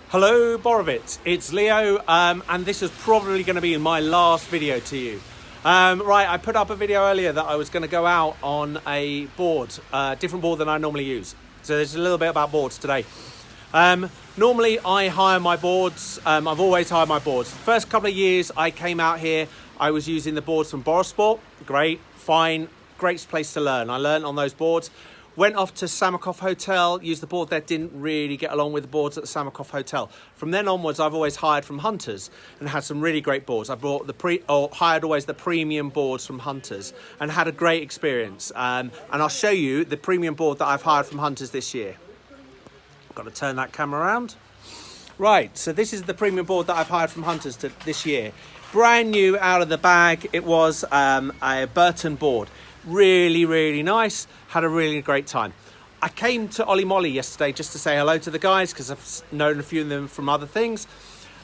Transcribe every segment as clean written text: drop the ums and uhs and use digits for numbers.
Hello Borovets, it's Leo, and this is probably going to be my last video to you. Right, I put up a video earlier that I was going to go out on a board, different board than I normally use. So there's a little bit about boards today. Normally I hire my boards, I've always hired my boards. First couple of years I came out here, I was using the boards from Borovets, great, fine, great place to learn. I learned on those boards. Went off to Samakov Hotel, used the board that didn't really get along with the boards at the Samakov Hotel. From then onwards, I've always hired from Hunters and had some really great boards. I bought hired always the premium boards from Hunters and had a great experience. And I'll show you the premium board that I've hired from Hunters this year. I've got to turn that camera around. Right, so this is the premium board that I've hired from Hunters this year. Brand new out of the bag. It was a Burton board. Really, really nice. Had a really great time. I came to Ollie Molly yesterday just to say hello to the guys because I've known a few of them from other things.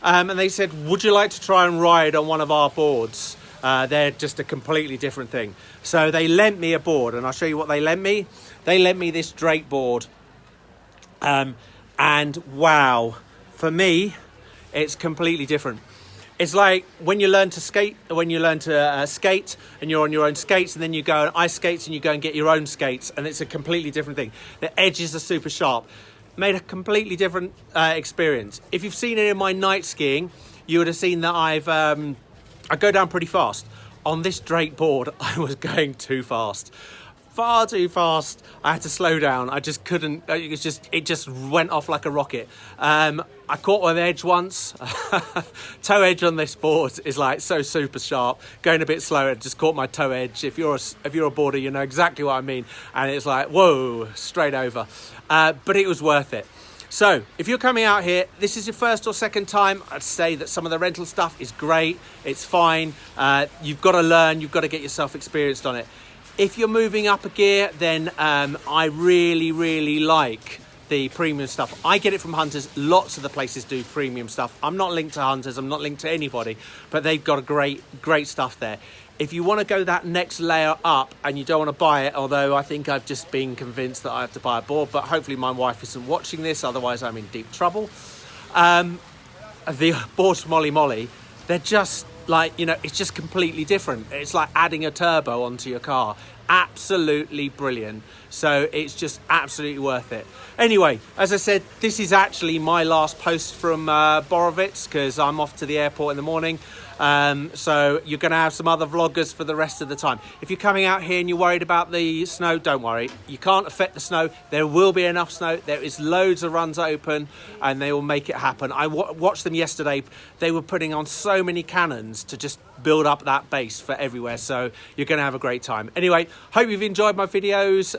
And they said, would you like to try and ride on one of our boards? They're just a completely different thing. So they lent me a board, and I'll show you what they lent me. They lent me this Drake board. And wow, for me, it's completely different. It's like when you learn to skate, skate and you're on your own skates, and then you go on ice skates and you go and get your own skates, and it's a completely different thing. The edges are super sharp. Made a completely different experience. If you've seen it in my night skiing, you would have seen that I go down pretty fast. On this Drake board, I was going too fast. Far too fast. I had to slow down. I just couldn't. It just went off like a rocket. I caught an edge once. Toe edge on this board is like so super sharp. Going a bit slower, just caught my toe edge. If you're a boarder, you know exactly what I mean. And it's like whoa, straight over. But it was worth it. So if you're coming out here, this is your first or second time, I'd say that some of the rental stuff is great. It's fine. You've got to learn. You've got to get yourself experienced on it. If you're moving up a gear, then I really, really like the premium stuff. I get it from Hunters. Lots of the places do premium stuff. I'm not linked to Hunters. I'm not linked to anybody, but they've got a great stuff there. If you want to go that next layer up and you don't want to buy it, although I think I've just been convinced that I have to buy a board, but hopefully my wife isn't watching this, otherwise I'm in deep trouble. The boards from Ollie Molly, they're just like, you know, it's just completely different. It's like adding a turbo onto your car. Absolutely brilliant. So it's just absolutely worth it. Anyway, as I said, this is actually my last post from Borovets because I'm off to the airport in the morning. So you're going to have some other vloggers for the rest of the time. If you're coming out here and you're worried about the snow, don't worry. You can't affect the snow. There will be enough snow. There is loads of runs open and they will make it happen. I watched them yesterday. They were putting on so many cannons to just build up that base for everywhere. So you're going to have a great time. Anyway, hope you've enjoyed my videos.